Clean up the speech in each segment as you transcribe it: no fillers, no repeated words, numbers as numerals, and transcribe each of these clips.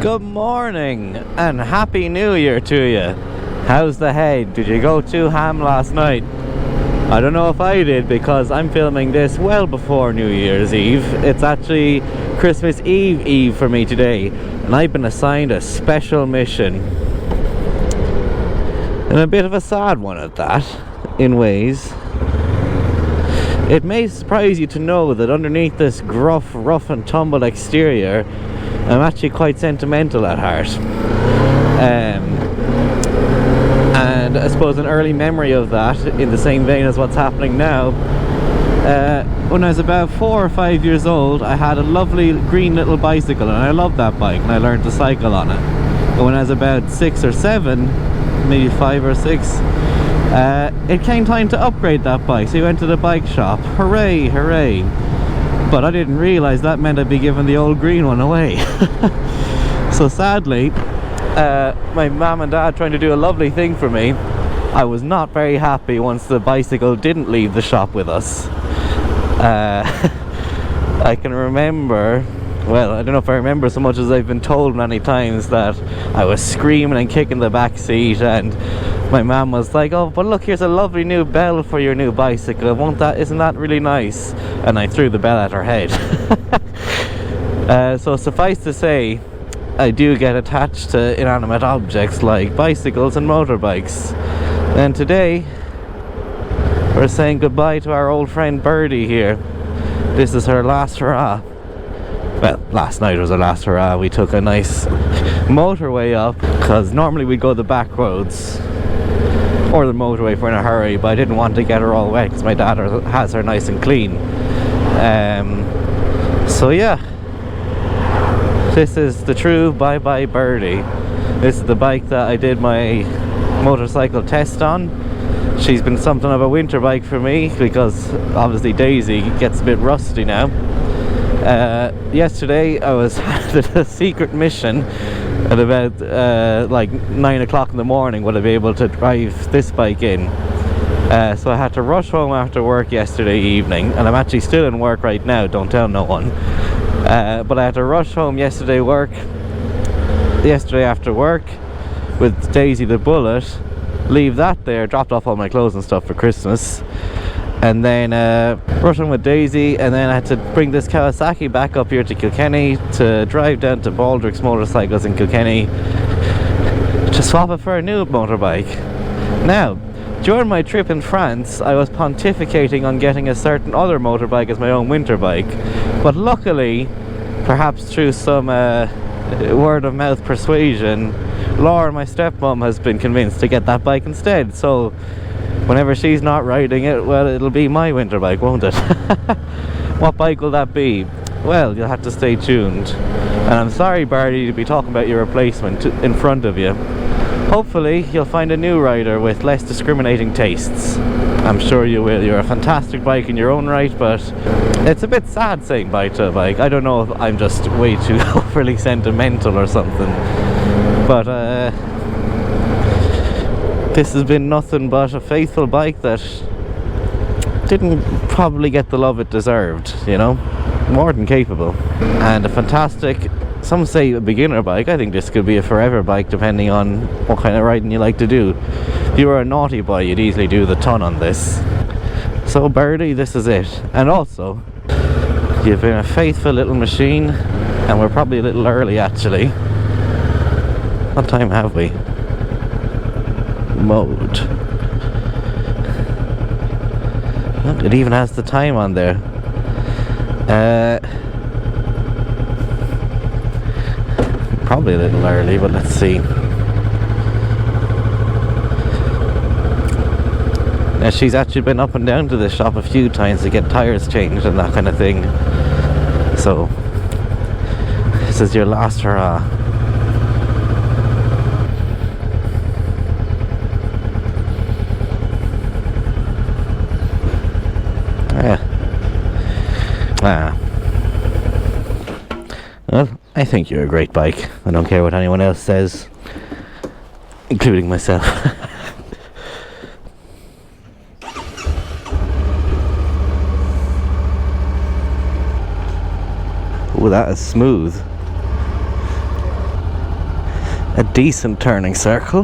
Good morning and Happy New Year to you. How's the head? Did you go too ham last night? I don't know if I did, because I'm filming this well before New Year's Eve. It's actually Christmas Eve for me today, and I've been assigned a special mission. And a bit of a sad one at that, in ways. It may surprise you to know that underneath this gruff, rough and tumble exterior, I'm actually quite sentimental at heart. And I suppose an early memory of that, in the same vein as what's happening now, when I was about 4 or 5 years old, I had a lovely green little bicycle, and I loved that bike, and I learned to cycle on it. But when I was about 6 or 7, maybe 5 or 6, it came time to upgrade that bike, so we went to the bike shop. Hooray, hooray. But I didn't realise that meant I'd be giving the old green one away. So sadly, my mum and dad trying to do a lovely thing for me, I was not very happy once the bicycle didn't leave the shop with us. I can remember, well, I don't know if I remember so much as I've been told many times, that I was screaming and kicking the back seat, and my mum was like, "Oh, but look, here's a lovely new bell for your new bicycle. Isn't that really nice?" And I threw the bell at her head. So suffice to say, I do get attached to inanimate objects like bicycles and motorbikes. And today, we're saying goodbye to our old friend Birdie here. This is her last hurrah. Well, last night was her last hurrah. We took a nice motorway up, because normally we go the back roads or the motorway if we're in a hurry, but I didn't want to get her all wet because my dad has her nice and clean. So yeah, this is the true bye-bye Birdie. This is the bike that I did my motorcycle test on. She's been something of a winter bike for me, because obviously Daisy gets a bit rusty now. Yesterday I was handed a secret mission at about like 9 o'clock in the morning. Would I be able to drive this bike in? So I had to rush home after work yesterday evening, and I'm actually still in work right now, don't tell no one. But I had to rush home yesterday after work with Daisy the Bullet, leave that there, dropped off all my clothes and stuff for Christmas, and then rushing with Daisy, and then I had to bring this Kawasaki back up here to Kilkenny to drive down to Baldrick's Motorcycles in Kilkenny to swap it for a new motorbike. Now, during my trip in France, I was pontificating on getting a certain other motorbike as my own winter bike, but luckily, perhaps through some word of mouth persuasion, Laura, my stepmom, has been convinced to get that bike instead. So whenever she's not riding it, well, it'll be my winter bike, won't it? What bike will that be? Well, you'll have to stay tuned. And I'm sorry, Birdie, to be talking about your replacement in front of you. Hopefully you'll find a new rider with less discriminating tastes. I'm sure you will. You're a fantastic bike in your own right, but it's a bit sad saying bye to a bike. I don't know if I'm just way too overly sentimental or something, but this has been nothing but a faithful bike that didn't probably get the love it deserved, you know, more than capable, and a fantastic, some say a beginner bike. I think this could be a forever bike depending on what kind of riding you like to do. If you were a naughty boy, you'd easily do the ton on this. So Birdie, this is it. And also, you've been a faithful little machine, and we're probably a little early actually. What time have we? Mode. Oh, it even has the time on there. Probably a little early, but let's see. Now, she's actually been up and down to this shop a few times to get tires changed and that kind of thing. So this is your last hurrah. Well, I think you're a great bike. I don't care what anyone else says, including myself. Ooh, that is smooth. a decent turning circle.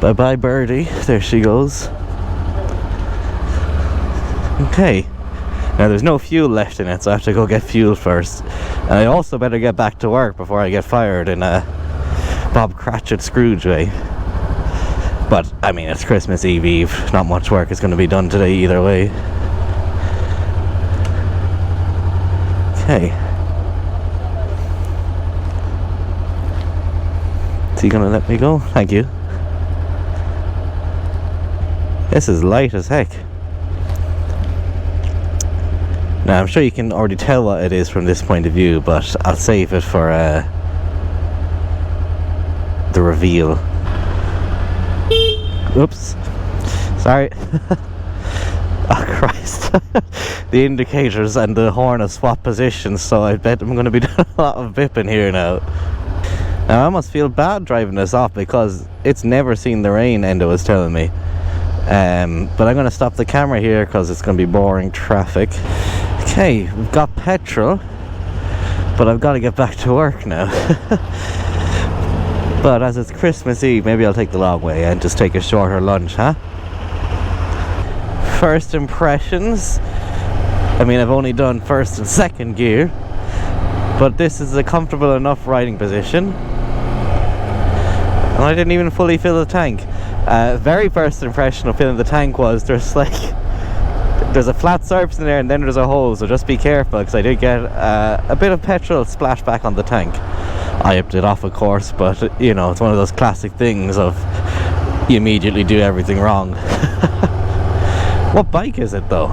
Bye bye Birdie, there she goes. Okay, now there's no fuel left in it, so I have to go get fuel first. And I also better get back to work before I get fired in a Bob Cratchit Scrooge way. But I mean, it's Christmas Eve, not much work is going to be done today either way. Okay. Is he going to let me go? Thank you. This is light as heck. Now I'm sure you can already tell what it is from this point of view, but I'll save it for the reveal. Oops. Sorry. Oh Christ. The indicators and the horn have swapped positions, so I bet I'm going to be doing a lot of bipping here now. Now I almost feel bad driving this off because it's never seen the rain, Endo was telling me. But I'm going to stop the camera here because it's going to be boring traffic. Okay, we've got petrol, but I've got to get back to work now. But as it's Christmas Eve, maybe I'll take the long way and just take a shorter lunch, huh? First impressions. I mean, I've only done first and second gear, but this is a comfortable enough riding position. And I didn't even fully fill the tank. Very first impression of filling the tank was there's a flat surface in there and then there's a hole, so just be careful, because I did get a bit of petrol splashed back on the tank. I upped it off, of course, but you know, it's one of those classic things of you immediately do everything wrong. What bike is it though?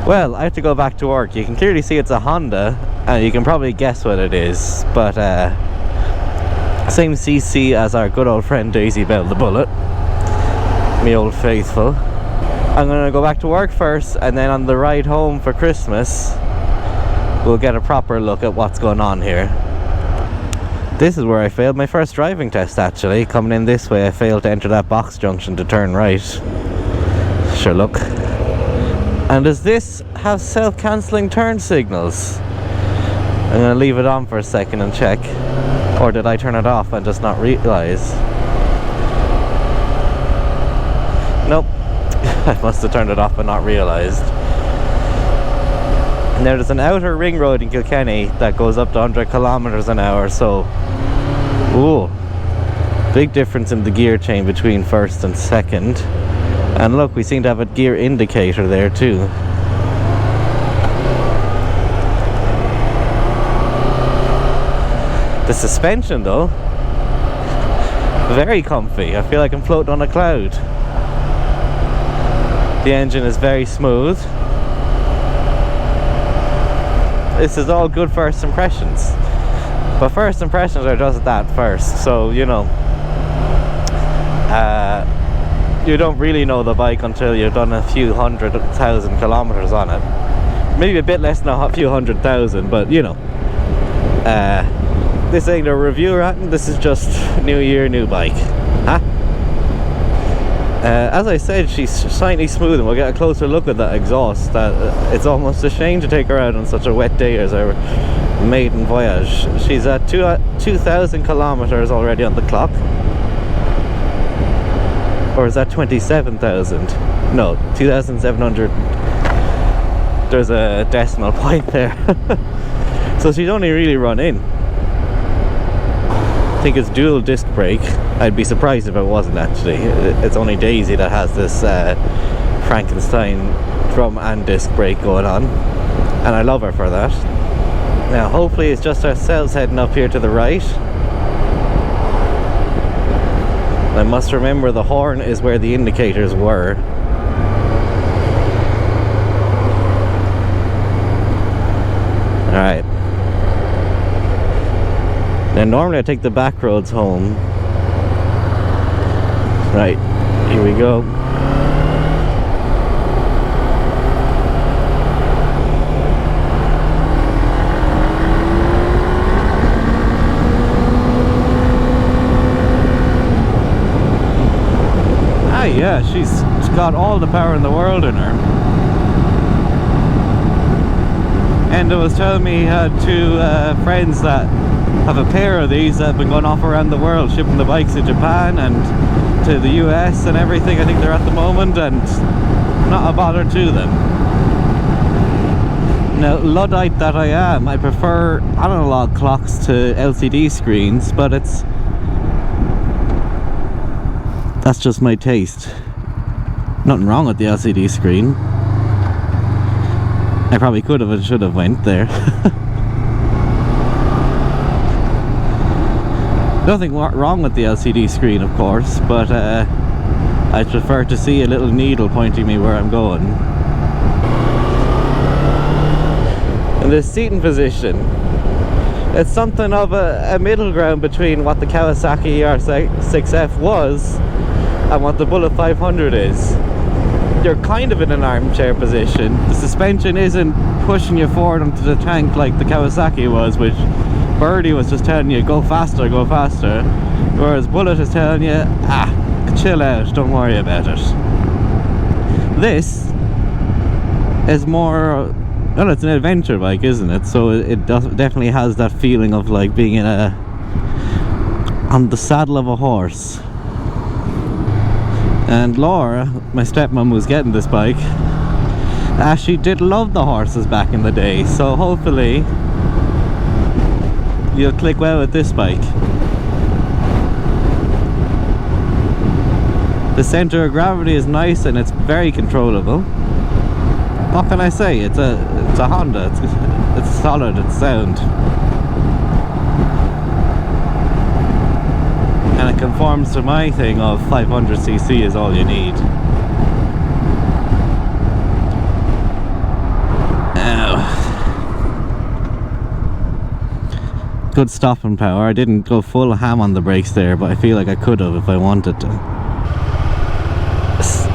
Well, I have to go back to work. You can clearly see it's a Honda, and you can probably guess what it is, but same CC as our good old friend Daisy Bell the Bullet, me old faithful. I'm gonna go back to work first, and then on the ride home for Christmas we'll get a proper look at what's going on here. This is where I failed my first driving test actually. Coming in this way I failed to enter that box junction to turn right. Sure look. And does this have self-cancelling turn signals? I'm gonna leave it on for a second and check. Or did I turn it off and just not realise? Nope. I must have turned it off and not realised. Now there's an outer ring road in Kilkenny that goes up to 100 kilometers an hour, so ooh, big difference in the gear chain between first and second. And look, we seem to have a gear indicator there too. The suspension though, very comfy. I feel like I'm floating on a cloud. The engine is very smooth. This is all good first impressions, but first impressions are just that first, so you know, you don't really know the bike until you've done a few 100,000 kilometers on it. Maybe a bit less than a few 100,000, but you know, this ain't a review or anything. This is just new year, new bike, huh? As I said, she's slightly smooth, and we'll get a closer look at that exhaust. It's almost a shame to take her out on such a wet day as our maiden voyage. She's at 2,000 kilometers already on the clock. Or is that 27,000? No, 2,700. There's a decimal point there. So she's only really run in. I think it's dual disc brake. I'd be surprised if it wasn't actually. It's only Daisy that has this Frankenstein drum and disc brake going on, and I love her for that. Now hopefully it's just ourselves heading up here to the right. I must remember the horn is where the indicators were. Alright. Now normally I take the back roads home. Right, here we go. Ah yeah, she's got all the power in the world in her. Endo was telling me he had two friends that have a pair of these that have been going off around the world, shipping the bikes to Japan and to the US and everything. I think they're at the moment, and not a bother to them. Now, Luddite that I am, I prefer analog clocks to LCD screens, but that's just my taste. Nothing wrong with the LCD screen. I probably could have and should have went there. Nothing wrong with the LCD screen, of course, but I prefer to see a little needle pointing me where I'm going. And the seating position, it's something of a middle ground between what the Kawasaki Er-6F was and what the Bullet 500 is. You're kind of in an armchair position. The suspension isn't pushing you forward onto the tank like the Kawasaki was, which Birdie was just telling you, go faster, whereas Bullet is telling you, chill out, don't worry about it. This is more, well, it's an adventure bike, isn't it? So it definitely has that feeling of like being on the saddle of a horse. And Laura, my stepmom who's getting this bike, she did love the horses back in the day, so hopefully you'll click well with this bike. The center of gravity is nice and it's very controllable. What can I say? It's a Honda. It's solid. It's sound. And it conforms to my thing of 500cc is all you need. Good stopping power. I didn't go full ham on the brakes there, but I feel like I could have if I wanted to.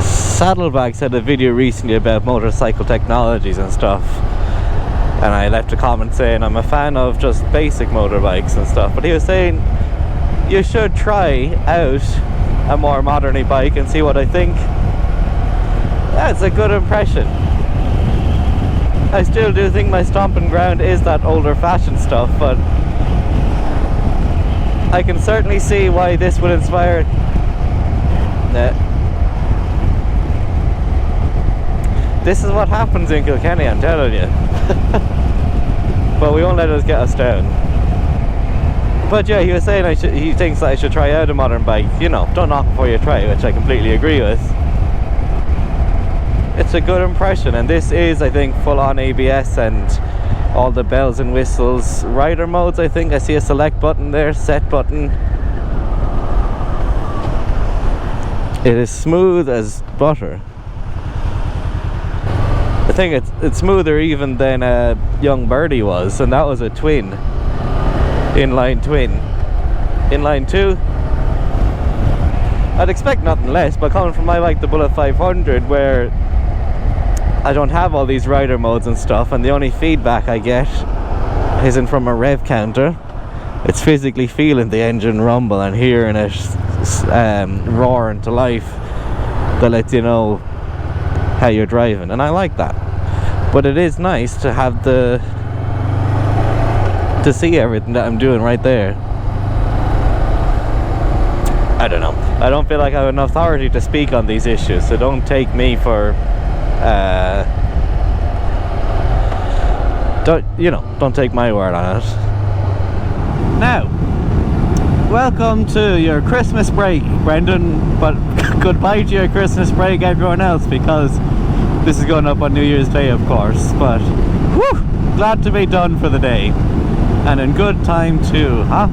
Saddlebags had a video recently about motorcycle technologies and stuff, and I left a comment saying I'm a fan of just basic motorbikes and stuff, but he was saying you should try out a more modern bike and see what I think. That's a good impression. I still do think my stomping ground is that older fashioned stuff, but I can certainly see why this would inspire. This is what happens in Kilkenny, I'm telling you. But we won't let us get us down. But yeah, he was saying he thinks that I should try out a modern bike. You know, don't knock before you try, which I completely agree with. It's a good impression, and this is, I think, full on ABS and all the bells and whistles. Rider modes, I think I see a select button there, set button. It is smooth as butter. I think it's smoother even than young Birdie was, and that was a twin, inline twin. Inline 2, I'd expect nothing less, but coming from my bike, the Bullet 500, where I don't have all these rider modes and stuff, and the only feedback I get isn't from a rev counter. It's physically feeling the engine rumble and hearing it roar into life that lets you know how you're driving, and I like that. But it is nice to have to see everything that I'm doing right there. I don't know, I don't feel like I have enough authority to speak on these issues, so don't take me for don't take my word on it. Now, welcome to your Christmas break, Brendan, but goodbye to your Christmas break, everyone else, because this is going up on New Year's Day, of course. But whew, glad to be done for the day, and in good time too, huh?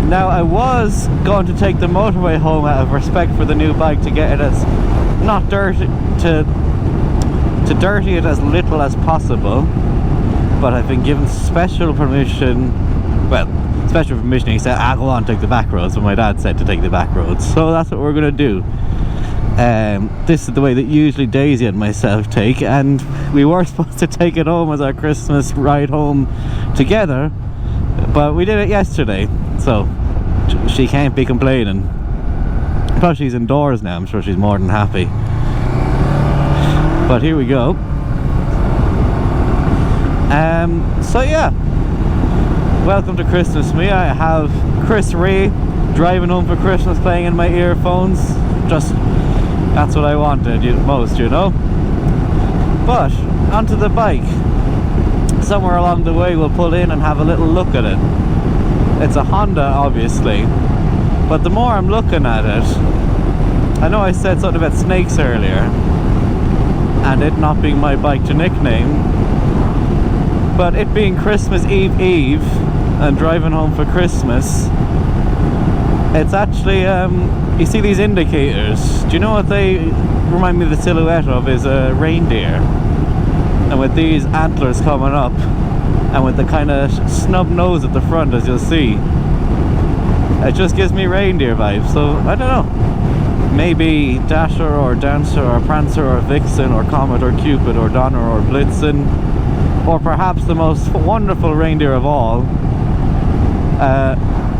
Now, I was going to take the motorway home out of respect for the new bike to get it as not dirty, to dirty it as little as possible, but I've been given special permission. Well, special permission. He said, go on, take the back roads, but my dad said to take the back roads, so that's what we're gonna do. This is the way that usually Daisy and myself take, and we were supposed to take it home as our Christmas ride home together, but we did it yesterday, so she can't be complaining. Plus she's indoors now, I'm sure she's more than happy. But here we go. So yeah, welcome to Christmas me. I have Chris Ray driving home for Christmas playing in my earphones. Just, that's what I wanted most, you know. But onto the bike. Somewhere along the way we'll pull in and have a little look at it. It's a Honda, obviously, but the more I'm looking at it, I know I said something about snakes earlier and it not being my bike to nickname, but it being Christmas Eve and driving home for Christmas, it's actually, you see these indicators, do you know what they remind me of? The silhouette of is a reindeer, and with these antlers coming up and with the kind of snub nose at the front, as you'll see, it just gives me reindeer vibes. So I don't know, maybe Dasher or Dancer or Prancer or Vixen or Comet or Cupid or Donner or Blitzen, or perhaps the most wonderful reindeer of all,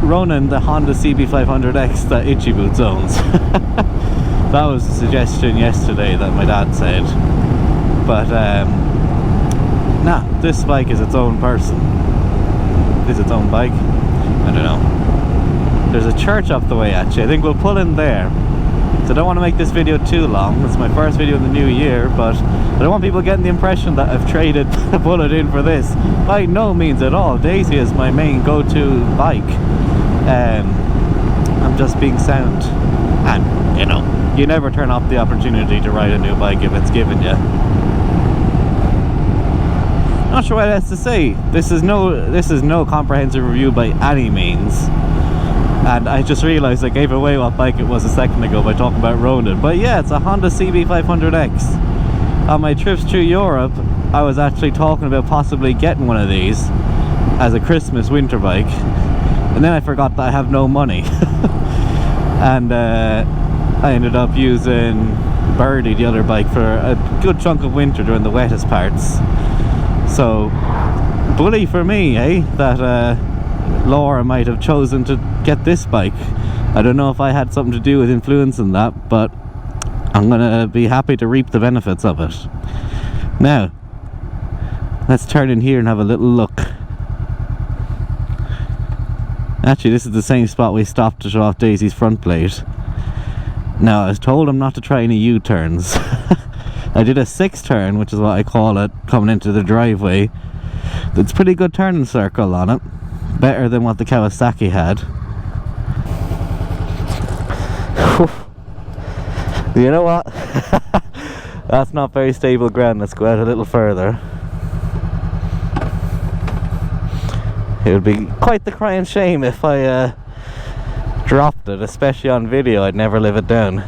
Ronan, the Honda CB500X that Itchy Boots owns. That was a suggestion yesterday that my dad said, but nah, this bike is its own person. It's its own bike. I don't know. There's a church up the way actually. I think we'll pull in there. So I don't want to make this video too long. It's my first video in the new year, but I don't want people getting the impression that I've traded the Bullet in for this. By no means at all. Daisy is my main go-to bike. I'm just being sound. And, you know, you never turn off the opportunity to ride a new bike if it's given you. Not sure what else to say. This is no comprehensive review by any means. And I just realised I gave away what bike it was a second ago by talking about Ronin. But yeah, it's a Honda CB500X. On my trips through Europe, I was actually talking about possibly getting one of these as a Christmas winter bike. And then I forgot that I have no money. And I ended up using Birdie, the other bike, for a good chunk of winter during the wettest parts. So, bully for me, eh? That Laura might have chosen to get this bike. I don't know if I had something to do with influencing that, but I'm gonna be happy to reap the benefits of it. Now, let's turn in here and have a little look. Actually, this is the same spot we stopped to show off Daisy's front plate. Now, I was told I'm not to try any U-turns. I did a 6-turn, which is what I call it, coming into the driveway. It's pretty good turning circle on it. Better than what the Kawasaki had. You know what? That's not very stable ground. Let's go out a little further. It would be quite the crying shame if I dropped it, especially on video. I'd never live it down.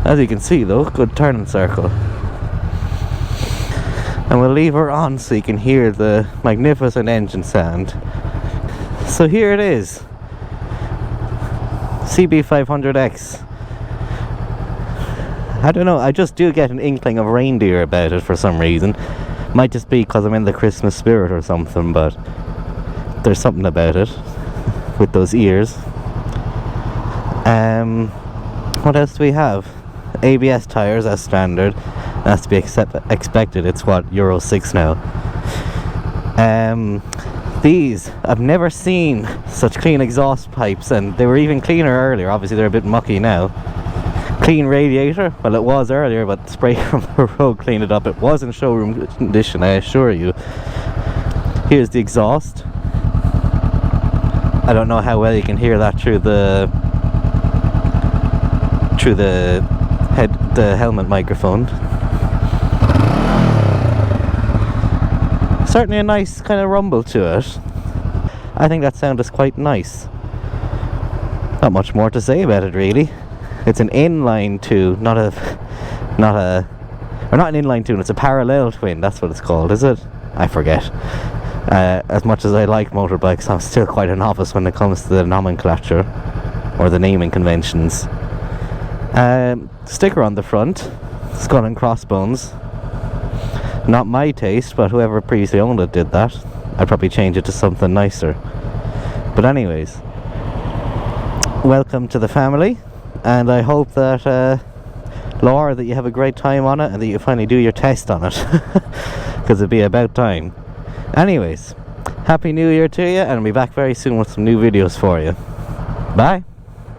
As you can see though, good turning circle. And we'll leave her on so you can hear the magnificent engine sound. So here it is, CB500X. I don't know, I just do get an inkling of reindeer about it for some reason. Might just be because I'm in the Christmas spirit or something, but there's something about it with those ears. What else do we have? ABS tires as standard. That's to be expected. It's what, Euro 6 now. These, I've never seen such clean exhaust pipes, and they were even cleaner earlier. Obviously they're a bit mucky now. Clean radiator, well it was earlier, but spray from the road cleaned it up. It was in showroom condition, I assure you. Here's the exhaust. I don't know how well you can hear that through the helmet microphone. Certainly a nice kind of rumble to it. I think that sound is quite nice. Not much more to say about it really. It's an inline 2, not an inline 2, it's a parallel twin, that's what it's called, is it? I forget. As much as I like motorbikes, I'm still quite a novice when it comes to the nomenclature or the naming conventions. Sticker on the front, skull and crossbones. Not my taste, but whoever previously owned it did that. I'd probably change it to something nicer. But anyways, welcome to the family, and I hope that Laura, that you have a great time on it and that you finally do your test on it, because it'd be about time. Anyways, Happy New Year to you, and I'll be back very soon with some new videos for you. Bye.